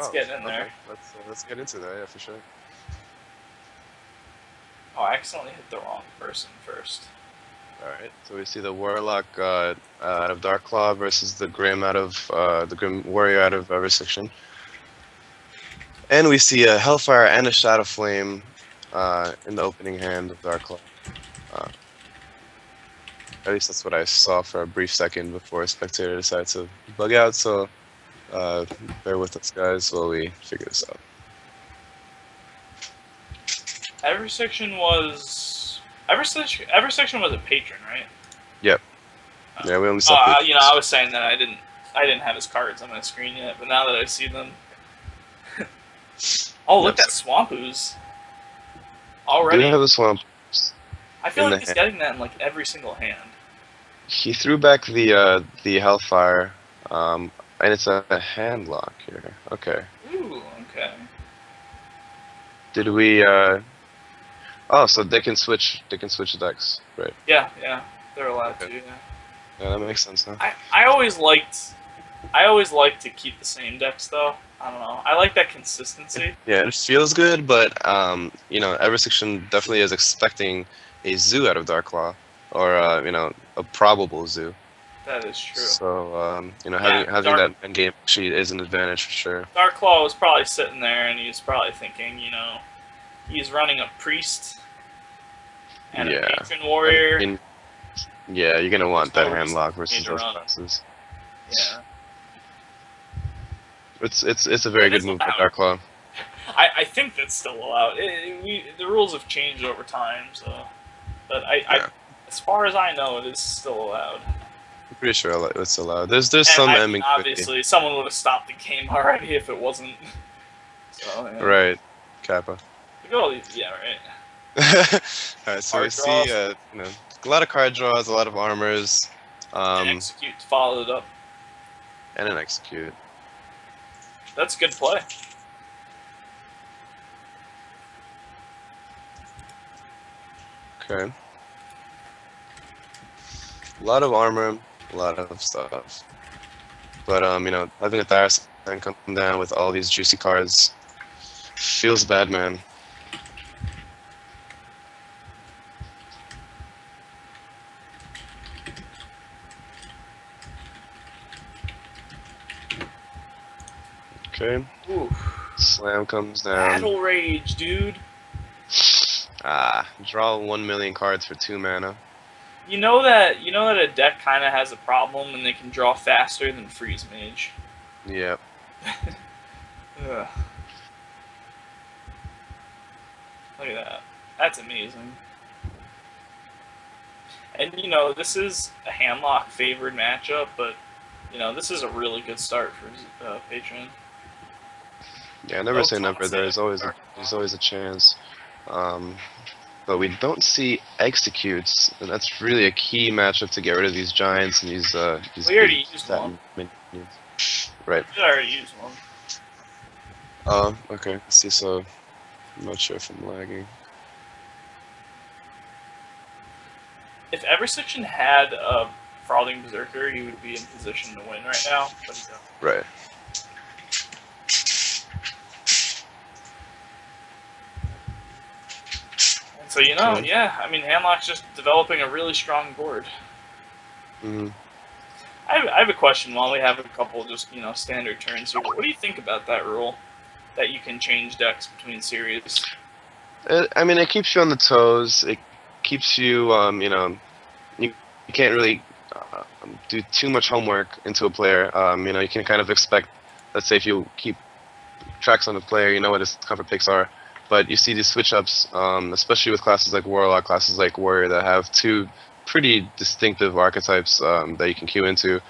It's getting in there. Okay. Let's get into that. Yeah, for sure. Oh, I accidentally hit the wrong person first. All right. So we see the Warlock out of Dark Claw versus the Grim out of the Grim Warrior out of Restriction, and we see a Hellfire and a Shadow Flame in the opening hand of Dark Claw. Uh, at least that's what I saw for a brief second before a spectator decided to bug out. So bear with us, guys, while we figure this out. Every section was a patron, right? Yep. Yeah, we only saw I was saying that I didn't have his cards on my screen yet, but now that I see them, oh look, that swamp ooze already. Do have a swamp. I feel like he's getting that in like every single hand. He threw back the Hellfire, and it's a hand lock here. Okay. Ooh, okay. Did we? Oh, so they can switch. They can switch decks, right? Yeah, they're allowed to. Yeah. Yeah, that makes sense. Huh? I always liked to keep the same decks though. I don't know. I like that consistency. Yeah, it feels good, but you know, every section definitely is expecting a zoo out of Darklaw, or you know, a probable zoo. That is true. So you know, having that end game sheet is an advantage for sure. Darklaw was probably sitting there, and he's probably thinking, you know, he's running a priest and a patron warrior. Yeah, you're gonna want that hand lock versus those classes. Yeah. It's a very good move by Darklaw. I think that's still allowed. The rules have changed over time, so. But as far as I know, it is still allowed. I'm pretty sure it's allowed. There's some ambiguity. Obviously, someone would have stopped the game already if it wasn't. So, yeah. Right, Kappa. Look at all these, yeah, right. Alright, so we see you know, a lot of card draws, a lot of armors. And execute followed up. And an execute. That's good play. Okay. A lot of armor, a lot of stuff. But you know, having a Thyrus come down with all these juicy cards feels bad, man. Okay. Ooh. Slam comes down. Battle Rage, dude. Draw 1 million cards for 2 mana. You know that a deck kind of has a problem and they can draw faster than Freeze Mage. Yep. Ugh. Look at that. That's amazing. And you know, this is a handlock favored matchup, but you know, this is a really good start for Patron. Yeah, never say never. There's always a chance. But we don't see executes, and that's really a key matchup to get rid of these giants and these. We already used one. Right. We already used one. Oh, okay. See, so I'm not sure if I'm lagging. If every section had a Frothing Berserker, he would be in position to win right now, but he don't. Right. So, you know, yeah, I mean, Handlock's just developing a really strong board. Mm-hmm. I have a question while we have a couple just, you know, standard turns here. What do you think about that rule? That you can change decks between series? I mean, it keeps you on the toes. It keeps you, you know, you can't really do too much homework into a player. You know, you can kind of expect, let's say if you keep tracks on the player, you know what his comfort picks are. But you see these switch-ups, especially with classes like Warlock, classes like Warrior, that have two pretty distinctive archetypes that you can queue into.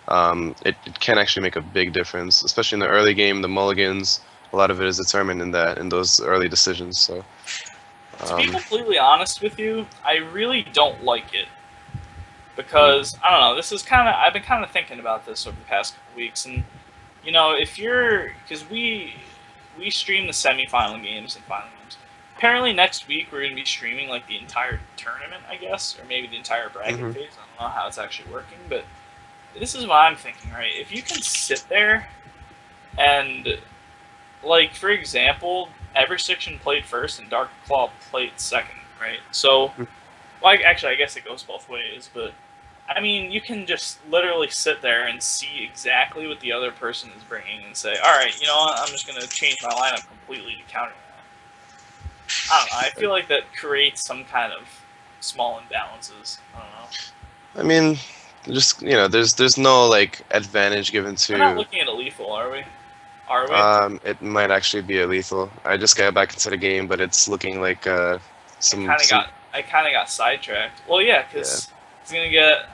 It can actually make a big difference, especially in the early game. The mulligans, a lot of it is determined in those early decisions. So, to be completely honest with you, I really don't like it because I don't know. This is kind of I've been kind of thinking about this over the past couple weeks, and you know, because we stream the semifinal games and final games. Apparently next week we're going to be streaming like the entire tournament, I guess, or maybe the entire bracket phase. I don't know how it's actually working, but this is what I'm thinking, right? If you can sit there and like for example, Eversection played first and Dark Claw played second, right? So, well, actually, I guess it goes both ways, but I mean, you can just literally sit there and see exactly what the other person is bringing and say, all right, you know what, I'm just going to change my lineup completely to counter that. I don't know. I feel like that creates some kind of small imbalances. I don't know. I mean, just there's no like advantage given We're not to. looking at a lethal, are we? Are we? It might actually be a lethal. I just got back into the game, but it's looking like some I kind of got sidetracked. Well, yeah, yeah because he's gonna get.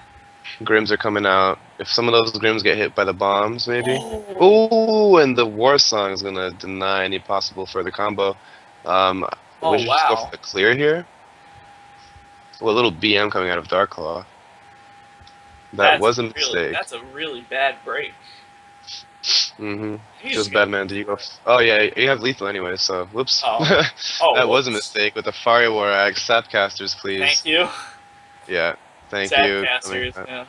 Grims are coming out. If some of those Grims get hit by the bombs, maybe. Oh, Oh, and the War Song is gonna deny any possible further combo. Would oh you just go wow. for the clear here? Well, a little BM coming out of Dark Claw. That was a mistake. That's a really bad break. Mm-hmm. He's Feels just bad, gonna. man. Do you go? Oh yeah, you have lethal anyway. So whoops. Oh, oh, That was a whoops. mistake with the Fire War Ag. Sapcasters, Thank please. you. Yeah, thank you. Sapcasters. Yeah.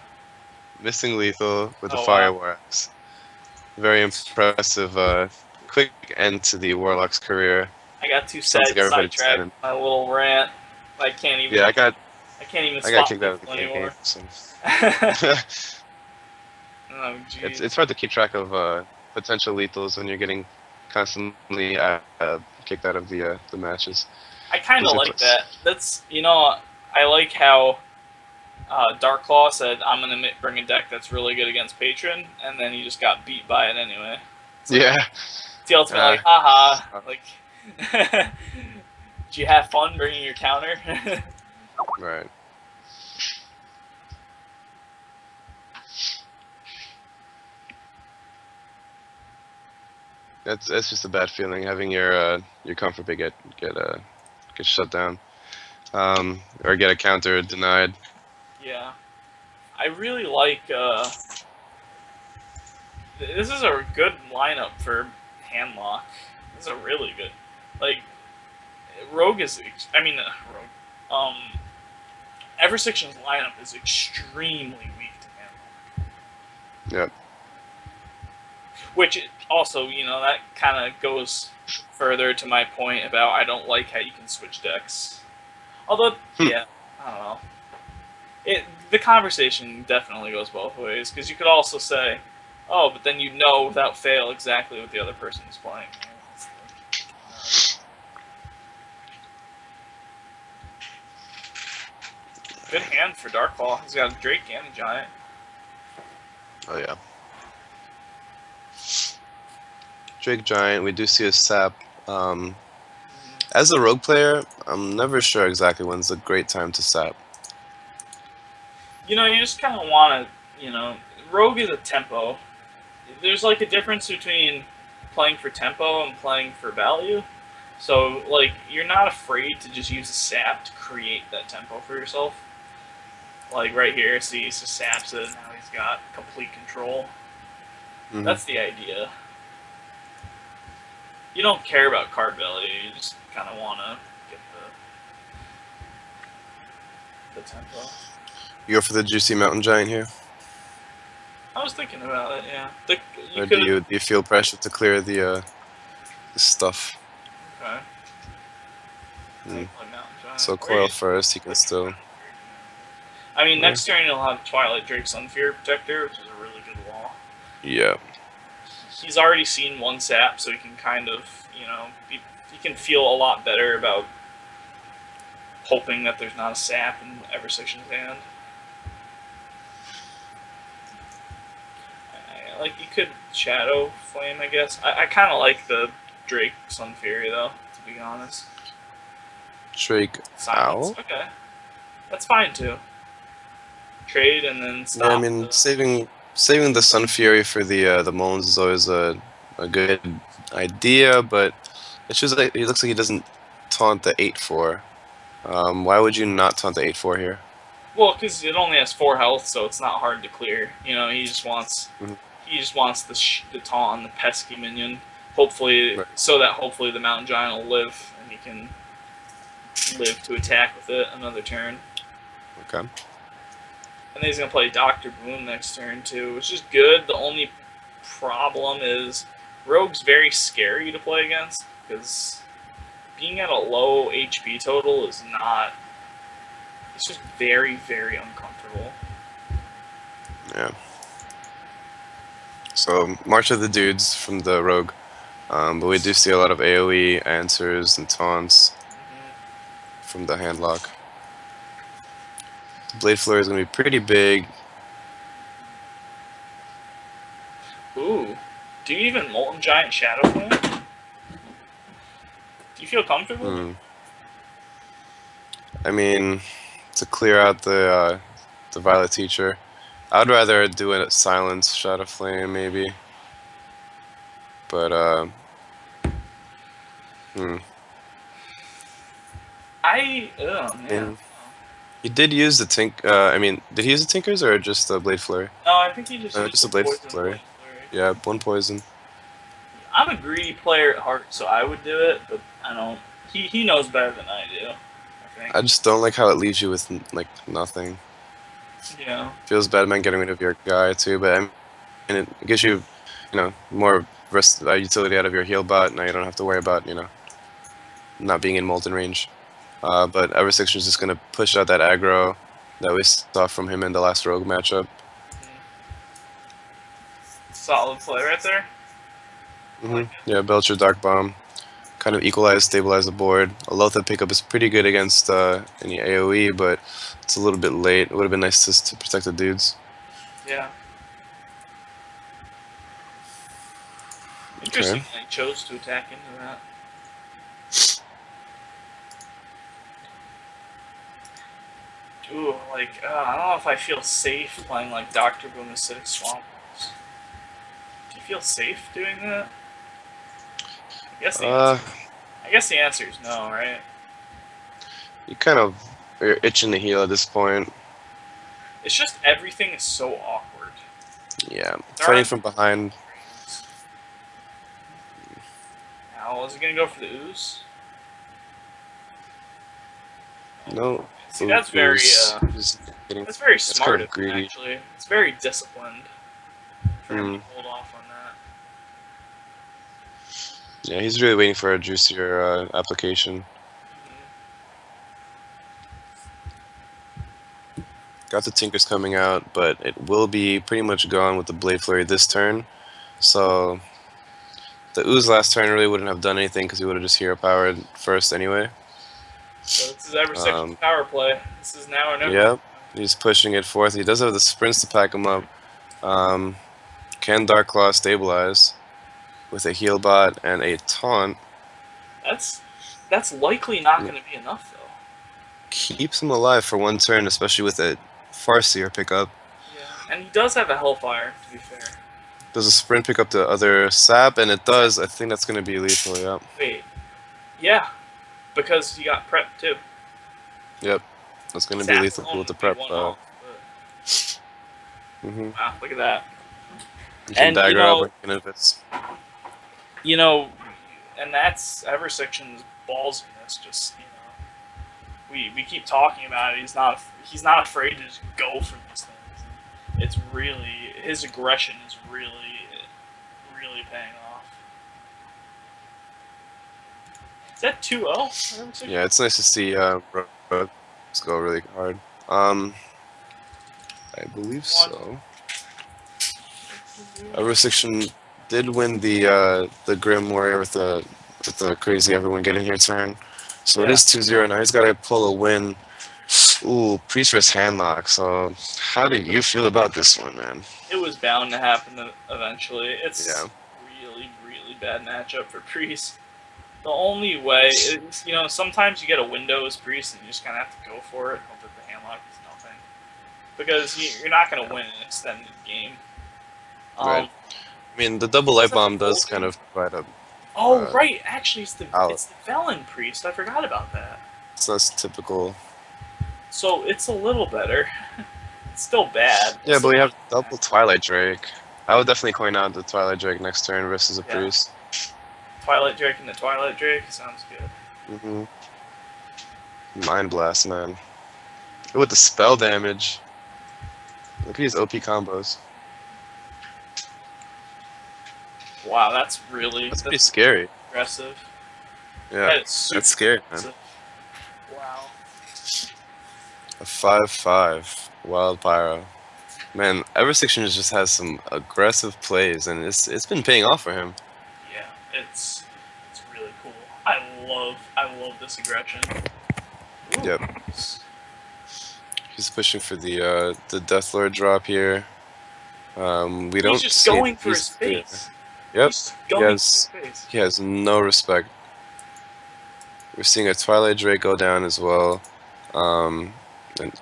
Missing lethal with the Oh wow. Fire War Axe. Very impressive. Quick end to the Warlock's career. I got too Sounds like everybody's sidetracked standing. my little rant. I can't even. Yeah, I can't even I got spot kicked out of the people game. anymore. So. Oh jeez. It's hard to keep track of potential lethals when you're getting constantly kicked out of the matches. I kind of Those are like that. That's I like how Dark Claw said I'm gonna bring a deck that's really good against Patron, and then he just got beat by it anyway. It's like, Yeah. it's the ultimate like, haha. Like, did you have fun bringing your counter? Right. That's just a bad feeling having your comfort pick get shut down, or get a counter denied. Yeah, I really like. This is a good lineup for Handlock. This is a really good. Like, Rogue is. I mean, Rogue. Eversection's lineup is extremely weak to Handlock. Yep. Which also, that kind of goes further to my point about I don't like how you can switch decks. Although, yeah, I don't know. The conversation definitely goes both ways, because you could also say, oh, but then you know without fail exactly what the other person is playing. Good hand for Darkfall. He's got a Drake and a Giant. Oh yeah. Drake Giant. We do see a sap. As a rogue player, I'm never sure exactly when's a great time to sap. You just kind of want to, Rogue is a tempo. There's like a difference between playing for tempo and playing for value. So, like, you're not afraid to just use a sap to create that tempo for yourself. Like, right here, see, so saps it, now he's got complete control. Mm-hmm. That's the idea. You don't care about card value, you just kind of want to get the tempo. You go for the juicy mountain giant here? I was thinking about it, yeah. Or do you feel pressure to clear the stuff? Okay. Mm. So coil first, he can still. I mean, next turn he'll have Twilight Drake Sunfear Protector, which is a really good wall. Yeah. He's already seen one sap, so he can kind of, he can feel a lot better about hoping that there's not a sap in Eversection's hand. Like, you could Shadow Flame, I guess. I kind of like the Drake Sunfury, though, to be honest. Drake Silence. Owl? Okay. That's fine, too. Trade and then stop. Yeah, I mean, saving the Sun Fury for the Molens is always a good idea, but it's just like it looks like he doesn't taunt the 8/4. Why would you not taunt the 8/4 here? Well, because it only has 4 health, so it's not hard to clear. He just wants the taunt on the pesky minion. Hopefully, right. So that hopefully the Mountain Giant will live and he can live to attack with it another turn. Okay. And then he's going to play Dr. Boom next turn, too, which is good. The only problem is Rogue's very scary to play against because being at a low HP total is not. It's just very, very uncomfortable. Yeah. So March of the Dudes from the Rogue. But we do see a lot of AoE answers and taunts from the handlock. The Blade Flurry is going to be pretty big. Ooh. Do you even Molten Giant Shadow Flame? Do you feel comfortable? I mean, to clear out the Violet Teacher, I'd rather do a Silence Shadow Flame maybe. But Yeah. He did use the I mean, did he use the Tinkers or just the Blade Flurry? No, I think he just used just a the Blade Flurry. Yeah, one poison. I'm a greedy player at heart, so I would do it, but I don't. He knows better than I do. I think. I just don't like how it leaves you with like nothing. Yeah. Feels bad, man, getting rid of your guy too, but I mean, it gives you, more utility out of your heal bot. Now you don't have to worry about, not being in molten range. But Eversection is just gonna push out that aggro that we saw from him in the last Rogue matchup. Solid play right there. Yeah, Belcher Dark Bomb, kind of equalize, stabilize the board. A Loatheb pickup is pretty good against any AOE, but it's a little bit late. It would have been nice just to protect the dudes. Yeah. Interesting. Okay. They chose to attack into that. Ooh, like, I don't know if I feel safe playing, like, Dr. Boom Acidic Swamp Walls. Do you feel safe doing that? I guess the answer is no, right? You kind of are itching to heal at this point. It's just everything is so awkward. Yeah, fighting from behind. Now, is he gonna go for the ooze? No. See, that's very that's very smart of him, actually. It's very disciplined for him to hold off on that. Yeah, he's really waiting for a juicier application. Got the Tinkers coming out, but it will be pretty much gone with the Blade Flurry this turn. So the Ooze last turn really wouldn't have done anything because he would have just hero powered first anyway. So this is Eversection's power play. This is now or never. Yep, he's pushing it forth. He does have the sprints to pack him up. Can Dark Claw stabilize with a heal bot and a taunt? That's likely not going to be enough though. Keeps him alive for one turn, especially with a Farseer pickup. Yeah, and he does have a Hellfire, to be fair. Does a sprint pick up the other sap? And it does. I think that's going to be lethal, yep. Wait. Yeah. Because he got prep too. Yep. That's going to be lethal with the prep. Wow, look at that. You can dagger up if it's... and that's Eversection's ballsiness, just, we keep talking about it. He's not afraid to just go for these things. It's really, his aggression is really paying off. Is that 2-0? Yeah, it's nice to see Rhodes go really hard. I believe so. Eversection did win the Grim Warrior with the crazy everyone get in here turn. So it is 2-0 now. He's got to pull a win. Ooh, Priestess handlock. So how do you feel about this one, man? It was bound to happen eventually. It's really, really bad matchup for Priest. The only way is, sometimes you get a window as Priest and you just kind of have to go for it, hope that the handlock is nothing. Because you're not going to win an extended game. Right. I mean, the double light bomb does kind of provide a... Oh, right. Actually, it's the Velen Priest. I forgot about that. So that's typical. So it's a little better. It's still bad. Yeah, but we have double Twilight Drake. I would definitely coin out the Twilight Drake next turn versus a Priest. Twilight Drake and the Twilight Drake sounds good. Mind Blast, man. With the spell damage. Look at these OP combos. Wow, that's pretty scary. aggressive. Yeah, That is super that's scary, man. aggressive. Wow. A 5-5 Wild Pyro. Man, Eversection just has some aggressive plays, and it's been paying off for him. Yeah, it's really cool. I love this aggression. Ooh. Yep. He's pushing for the Deathlord drop here. We don't He's just see going for he's his face. Yep. He's going for his face. He has no respect. We're seeing a Twilight Drake go down as well. And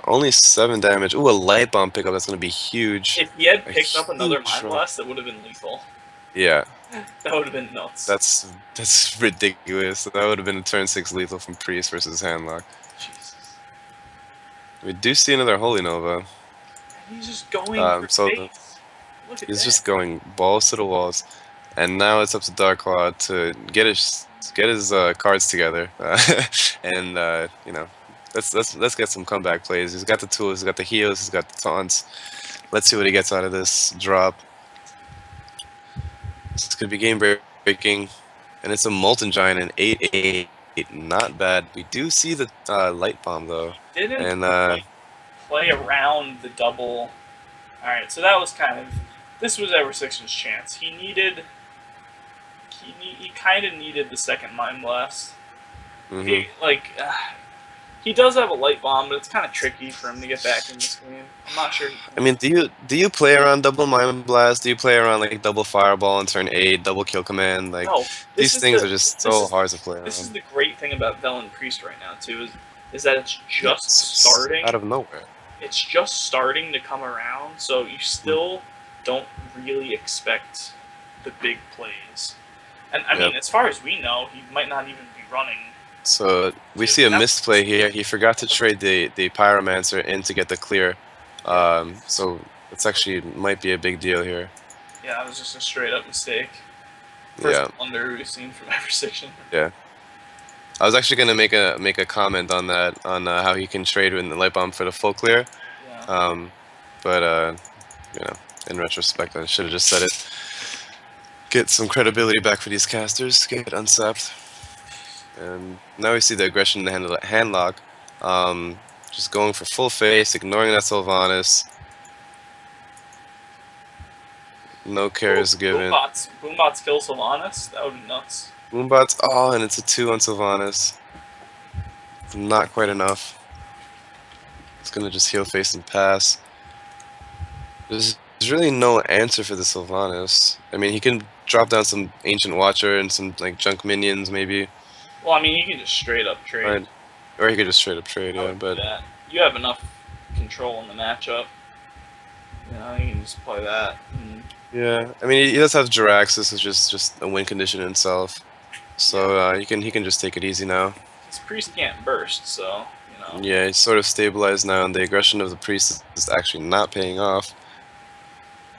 only 7 damage. Ooh, a Light Bomb pickup. That's going to be huge. If he had picked up another huge Mind drop. Blast, that would have been lethal. Yeah. That would have been nuts. That's ridiculous. That would have been a turn 6 lethal from Priest versus Handlock. Jesus. We do see another Holy Nova. And he's just going for so face. Look at he's that. just going balls to the walls. And now it's up to Darklaw to get his cards together, and you know, let's get some comeback plays. He's got the tools, he's got the heals, he's got the taunts. Let's see what he gets out of this drop. This could be game breaking, and it's a Molten Giant in 8/8. Not bad. We do see the Light Bomb though, Didn't play around the double. All right, so that was this was Eversection's chance. He kind of needed the second Mind Blast. Mm-hmm. He does have a Light Bomb, but it's kind of tricky for him to get back in this game. I'm not sure. I mean, do you play around double Mind Blast? Do you play around like double Fireball on turn 8, double Kill Command? Like no, these things are just so hard to play around. This is the great thing about Velen Priest right now too, is that it's just starting out of nowhere. It's just starting to come around, so you still don't really expect the big plays. And I mean, as far as we know, he might not even be running. So we see a misplay here. He forgot to trade the Pyromancer in to get the clear. So it's actually might be a big deal here. Yeah, that was just a straight up mistake. First blunder we've seen from Eversection. Yeah. I was actually gonna make a comment on that, on how he can trade in the Light Bomb for the full clear. Yeah. But you know, in retrospect, I should have just said it. Get some credibility back for these casters. Get unsapped. And now we see the aggression in the handlock. Just going for full face, ignoring that Sylvanas. No care is given. Boombots kill Sylvanas? That would be nuts. Boombots, oh, and it's a 2 on Sylvanas. Not quite enough. It's gonna just heal face and pass. There's really no answer for the Sylvanas. I mean, he can drop down some Ancient Watcher and some like junk minions maybe. Well, I mean, you can just straight up trade. Right. Or he could just straight up trade, yeah, but you have enough control in the matchup. You know, you can just play that. Yeah, I mean, he does have Jiraxis, which is just a win condition in itself. So he can just take it easy now. His Priest can't burst, so you know. Yeah, he's sort of stabilized now, and the aggression of the Priest is actually not paying off.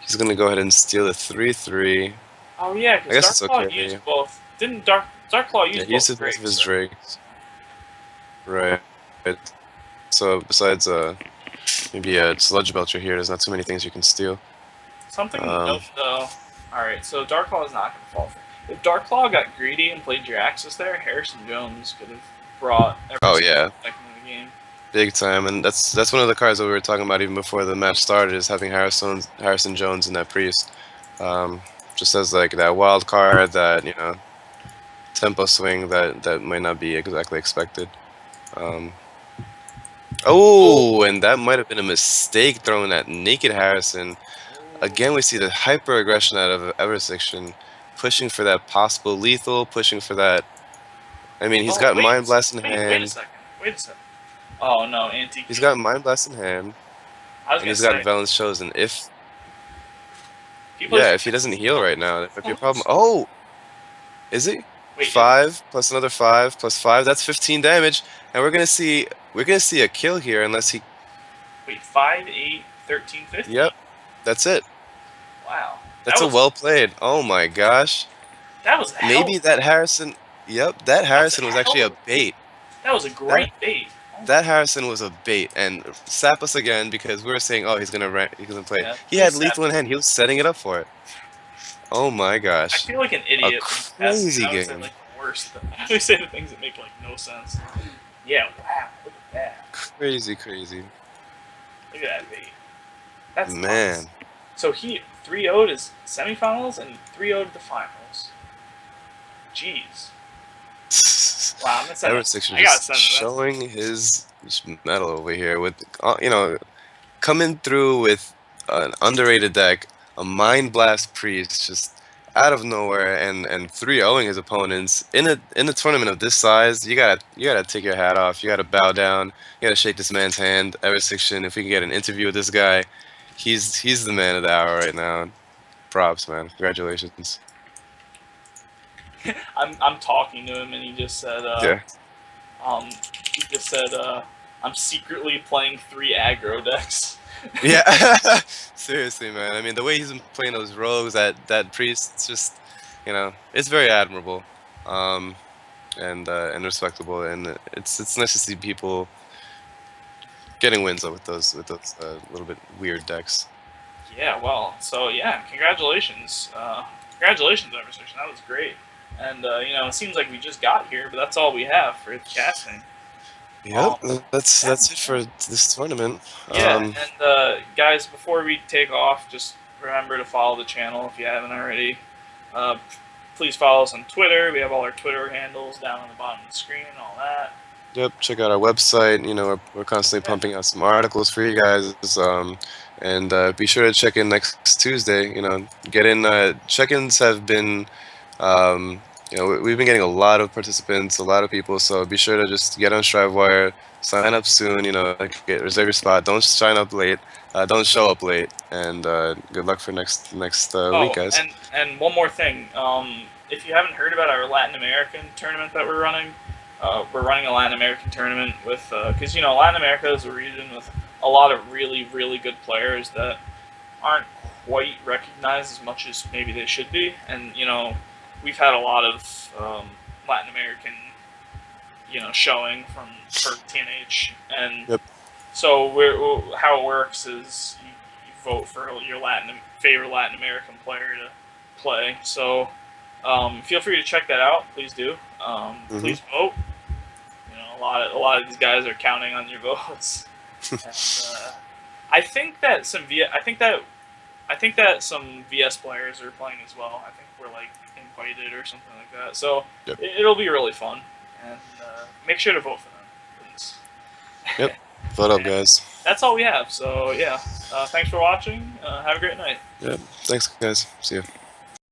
He's gonna go ahead and steal the 3/3. Oh yeah, because Darklaw used both. Didn't Darklaw use both? He used both of his Drakes. Right. So besides maybe a Sludge Belcher here, there's not too many things you can steal. Something to note though. Alright, so Darklaw is not going to fall for it. If Darklaw got greedy and played Jiraxis there, Harrison Jones could have brought everything back into the game. Big time, and that's one of the cards that we were talking about even before the match started, is having Harrison Jones in that Priest. Just as like that wild card, that, you know, tempo swing that might not be exactly expected. Oh, and that might have been a mistake throwing that naked Harrison. Again, we see the hyper aggression out of Eversection, pushing for that possible lethal, pushing for that. I mean, he's got Mind Blast in hand. Wait a second. Oh no, anti. He's got Mind Blast in hand, and he's got Velen's Chosen. If he doesn't heal right now, that might be a problem. Oh, is he? Wait, 5 plus another 5 plus 5. That's 15 damage, and we're gonna see a kill here unless he. Wait, 5, 8, 13, 15. Yep, that's it. Wow. That's a well played. Oh my gosh. That was maybe that Harrison. Yep, that Harrison was actually a bait. That was a great bait. That Harrison was a bait, and sap us again because we were saying, oh, he's gonna play. Yeah, he had lethal in hand. He was setting it up for it. Oh my I gosh. feel like an A idiot asking. crazy I would say game. like the worst. I would say the things that make like no sense. Yeah, wow, look at that. Crazy, crazy. Look at that bait. That's nuts. Man. So he 3-0'd his semifinals and 3-0'd the finals. Jeez. Wow, I'm gonna send Ever it. Six I gotta just send it. That's showing his metal over here with, you know, coming through with an underrated deck, a Mind Blast Priest just out of nowhere, and 3-0ing his opponents in a tournament of this size. You gotta take your hat off. You gotta bow down. You gotta shake this man's hand. Ever Section. If we can get an interview with this guy, he's the man of the hour right now. Props, man. Congratulations. I'm talking to him and he just said Yeah. um he just said I'm secretly playing 3 aggro decks. Yeah. Seriously, man. I mean, the way he's been playing those rogues, that priest, it's just, it's very admirable. Um, and respectable, and it's nice to see people getting wins with those little bit weird decks. Yeah, well, so yeah, congratulations. Congratulations, Everstation. That was great. And, it seems like we just got here, but that's all we have for casting. Yep, Um, that's it for this tournament. yeah, and guys, before we take off, just remember to follow the channel if you haven't already. Uh, please follow us on Twitter. We have all our Twitter handles down on the bottom of the screen and all that. Yep, check out our website. We're constantly Yeah. pumping out some articles for you guys. And be sure to check in next Tuesday. Get in. Check-ins have been, we've been getting a lot of participants, a lot of people. So be sure to just get on Strivewire, sign up soon. Reserve your spot. Don't sign up late. Don't show up late. And good luck for next week, Oh, guys. and one more thing. If you haven't heard about our Latin American tournament that we're running a Latin American tournament with because Latin America is a region with a lot of really really good players that aren't quite recognized as much as maybe they should be, and we've had a lot of Latin American showing for TNH, and Yep. so how it works is you vote for your favorite Latin American player to play. So feel free to check that out. Please do. Please vote. A lot of these guys are counting on your votes. And, I think that I think that some VS players are playing as well. I think we're like invited or something like that. So Yep. it'll be really fun, and make sure to vote for them, please. Yep. Vote up, guys. That's all we have. So yeah, thanks for watching. Have a great night. Yep. Thanks, guys. See you.